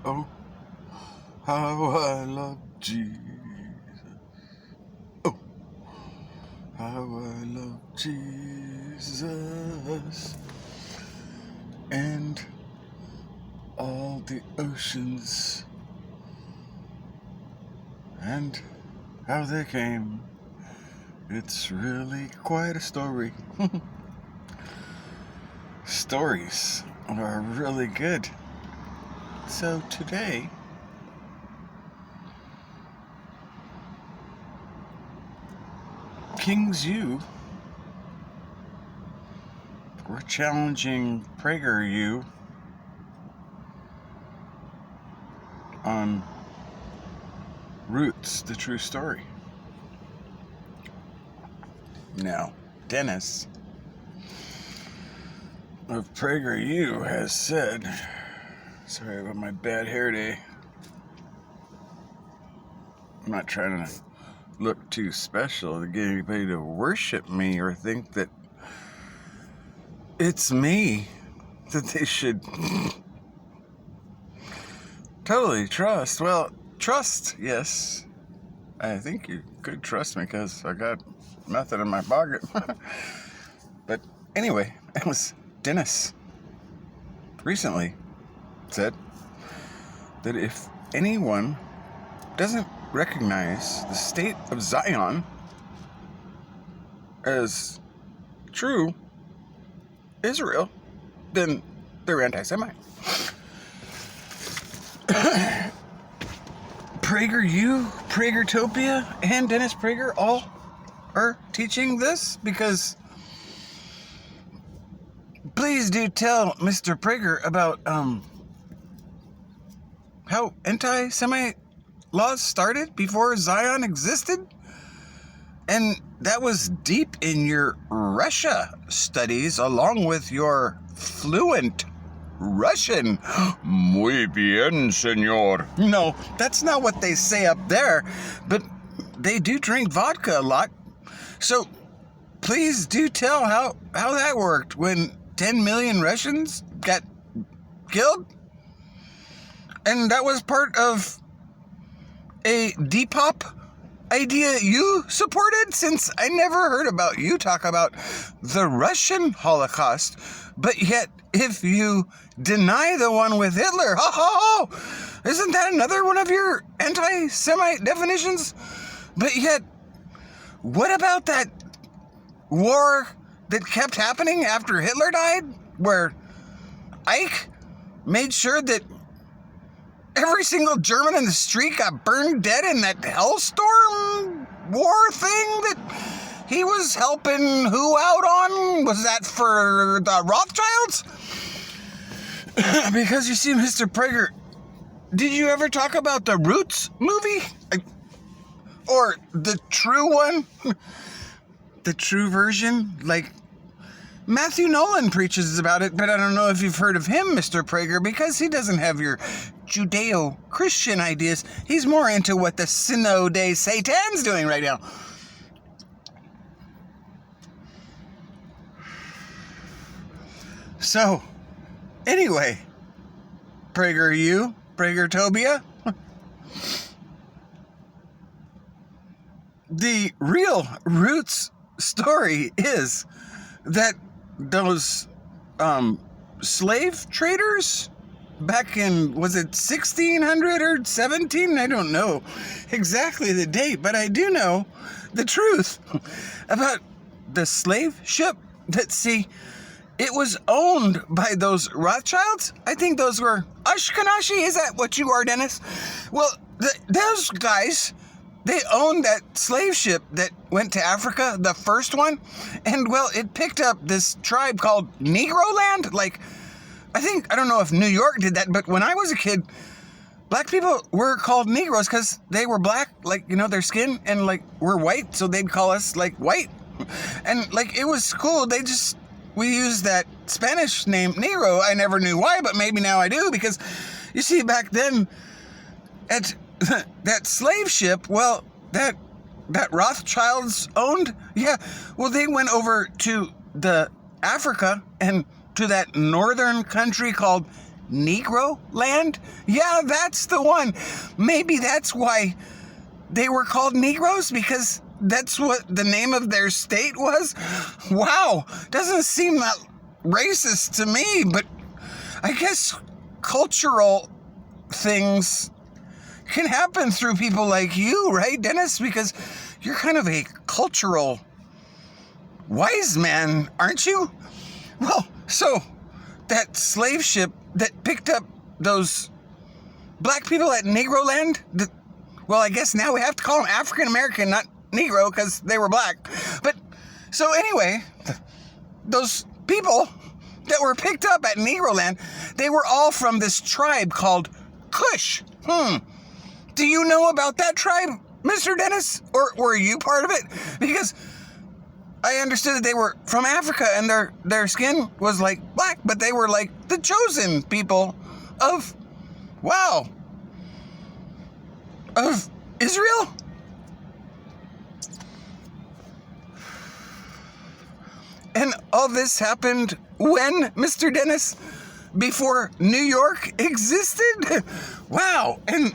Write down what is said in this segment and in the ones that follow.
Oh, how I love Jesus. Oh, how I love Jesus. And all the oceans. And how they came. It's really quite a story. Stories are really good. So today, King's U, we're challenging Prager U on Roots, the true story. Now, Dennis of Prager U has said, sorry about my bad hair day. I'm not trying to look too special to get anybody to worship me or think that it's me that they should totally trust. Well, trust, yes. I think you could trust me because I got nothing in my pocket. But anyway, it was Dennis recently said that if anyone doesn't recognize the state of Zion as true Israel, then they're anti-Semite. Prager U, Pragertopia, and Dennis Prager all are teaching this because please do tell Mr. Prager about how anti-Semite laws started before Zion existed. And that was deep in your Russia studies along with your fluent Russian. Muy bien, senor. No, that's not what they say up there, but they do drink vodka a lot. So please do tell how that worked when 10 million Russians got killed. And that was part of a Depop idea you supported, since I never heard about you talk about the Russian Holocaust, but yet if you deny the one with Hitler, isn't that another one of your anti-Semite definitions? But yet, what about that war that kept happening after Hitler died, where Ike made sure that every single German in the street got burned dead in that Hellstorm war thing that he was helping who out on? Was that for the Rothschilds? Because you see, Mr. Prager, did you ever talk about the Roots movie? Or the true one? The true version? Like, Matthew Nolan preaches about it, but I don't know if you've heard of him, Mr. Prager, because he doesn't have your Judeo-Christian ideas. He's more into what the Synod de Satan's doing right now. So, anyway, Prager U, Pragertopia. The real Roots story is that those slave traders back in, was it 1600 or 17? I don't know exactly the date, but I do know the truth about the slave ship that, see, it was owned by those Rothschilds. I think those were Ashkenazi. Is that what you are, Dennis? Well, those guys, they owned that slave ship that went to Africa, the first one. And, well, it picked up this tribe called Negroland. Like, I don't know if New York did that, but when I was a kid, black people were called Negroes because they were black, like, you know, their skin, and, like, we're white, so they'd call us, like, white. And, like, it was cool. We used that Spanish name, Negro. I never knew why, but maybe now I do, because, you see, back then, at that slave ship, well, that Rothschilds owned, yeah, well, they went over to the Africa and to that northern country called Negro land? Yeah, that's the one. Maybe that's why they were called Negroes, because that's what the name of their state was? Wow, doesn't seem that racist to me, but I guess cultural things can happen through people like you, right, Dennis? Because you're kind of a cultural wise man, aren't you? Well, so that slave ship that picked up those black people at Negro land, well, I guess now we have to call them African American, not Negro, because they were black. But so anyway, those people that were picked up at Negro land, they were all from this tribe called Kush. Do you know about that tribe, Mr. Dennis? Or were you part of it? Because I understood that they were from Africa and their skin was like black, but they were like the chosen people of, of Israel? And all this happened when, Mr. Dennis? Before New York existed? Wow. And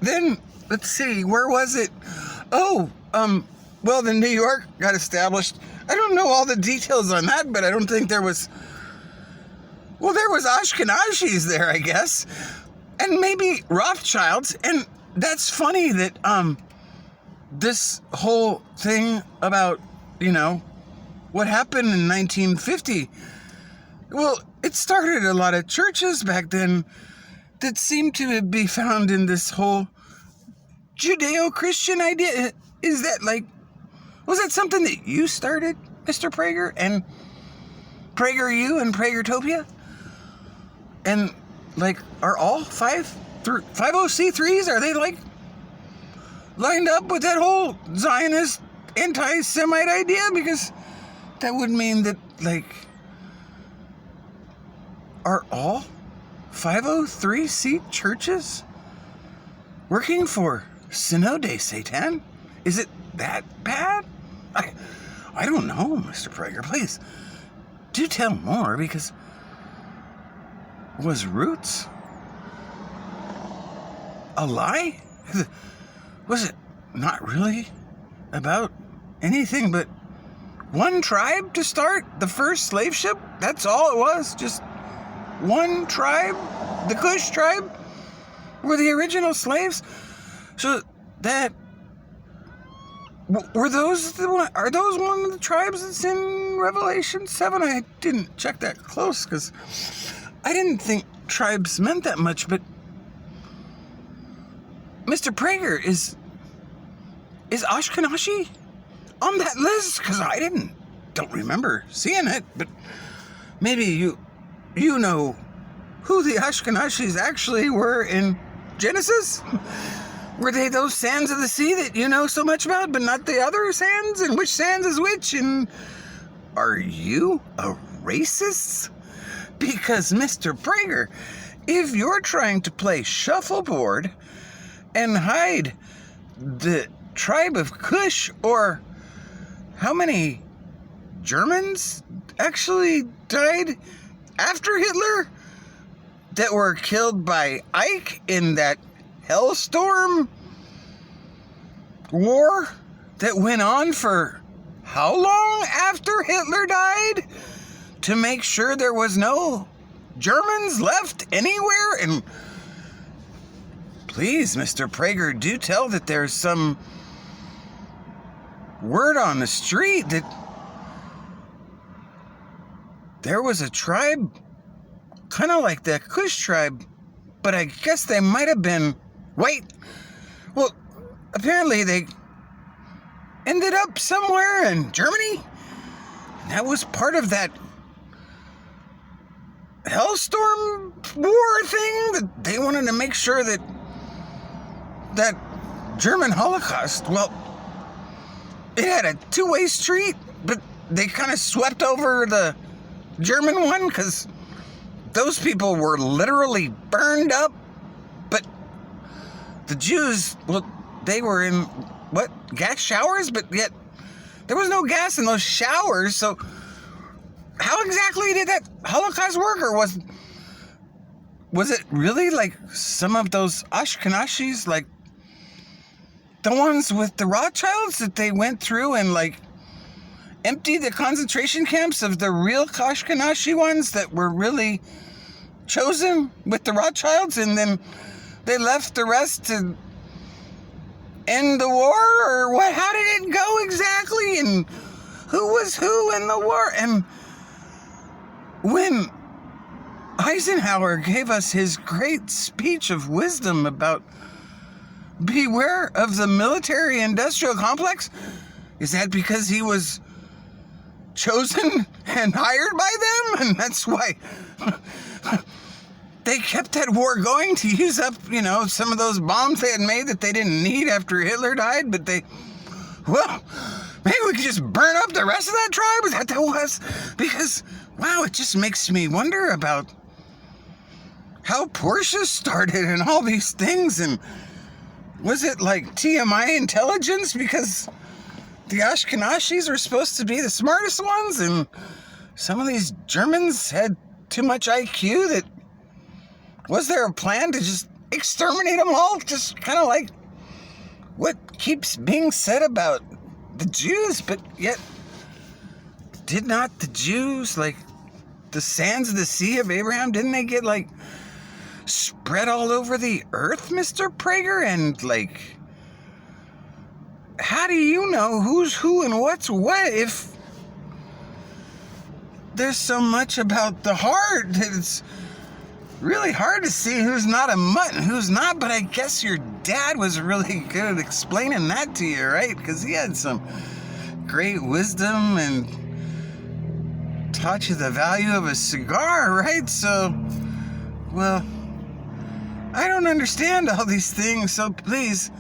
then, let's see, where was it? Well, then New York got established. I don't know all the details on that, but I don't think there was Ashkenazis there, I guess. And maybe Rothschilds. And that's funny that, this whole thing about, what happened in 1950, well, it started a lot of churches back then that seemed to be found in this whole Judeo-Christian idea. Is that was that something that you started, Mr. Prager, and PragerU and Pragertopia? And are all 50C3s, are they lined up with that whole Zionist anti-Semite idea? Because that would mean that are all 503c churches working for Synode Satan? Is it that bad? I don't know, Mr. Prager. Please, do tell more, because was Roots a lie? Was it not really about anything but one tribe to start the first slave ship? That's all it was, just one tribe. The Kush tribe were the original slaves. So that, are those one of the tribes that's in Revelation 7? I didn't check that close because I didn't think tribes meant that much. But Mr. Prager, is Ashkenazi on that list? Because I don't remember seeing it. But maybe you know who the Ashkenazis actually were in Genesis? Were they those sands of the sea that you know so much about, but not the other sands? And which sands is which? And are you a racist? Because, Mr. Prager, if you're trying to play shuffleboard and hide the tribe of Kush, or how many Germans actually died after Hitler that were killed by Ike in that Hellstorm war that went on for how long after Hitler died, to make sure there was no Germans left anywhere? And please, Mr. Prager, do tell that there's some word on the street that there was a tribe kind of like the Kush tribe, but I guess they might have been well, apparently they ended up somewhere in Germany. And that was part of that Hellstorm war thing, that they wanted to make sure that German Holocaust, well, it had a two-way street, but they kind of swept over the German one because those people were literally burned up. But the Jews, well, they were in, gas showers? But yet there was no gas in those showers. So how exactly did that Holocaust work? Or Was it really like some of those Ashkenazis, like the ones with the Rothschilds that they went through and like emptied the concentration camps of the real Ashkenazi ones that were really chosen with the Rothschilds, and then they left the rest to end the war? Or what? How did it go exactly? And who was who in the war? And when Eisenhower gave us his great speech of wisdom about beware of the military-industrial complex, is that because he was chosen and hired by them? And that's why they kept that war going, to use up, some of those bombs they had made that they didn't need after Hitler died, but maybe we could just burn up the rest of that tribe? Was that was? Because, wow, it just makes me wonder about how Porsche started and all these things. And was it like TMI intelligence? Because the Ashkenazis were supposed to be the smartest ones, and some of these Germans had too much IQ. That was there a plan to just exterminate them all? Just kind of like what keeps being said about the Jews, but yet did not the Jews, like the sands of the Sea of Abraham, didn't they get like spread all over the earth, Mr. Prager? And like, how do you know who's who and what's what if there's so much about the heart that it's really hard to see who's not a mutt and who's not? But I guess your dad was really good at explaining that to you, right? Because he had some great wisdom and taught you the value of a cigar, right? So, well, I don't understand all these things, so please,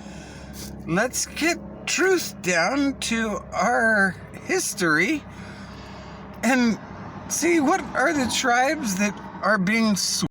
let's get truth down to our history and see what are the tribes that are being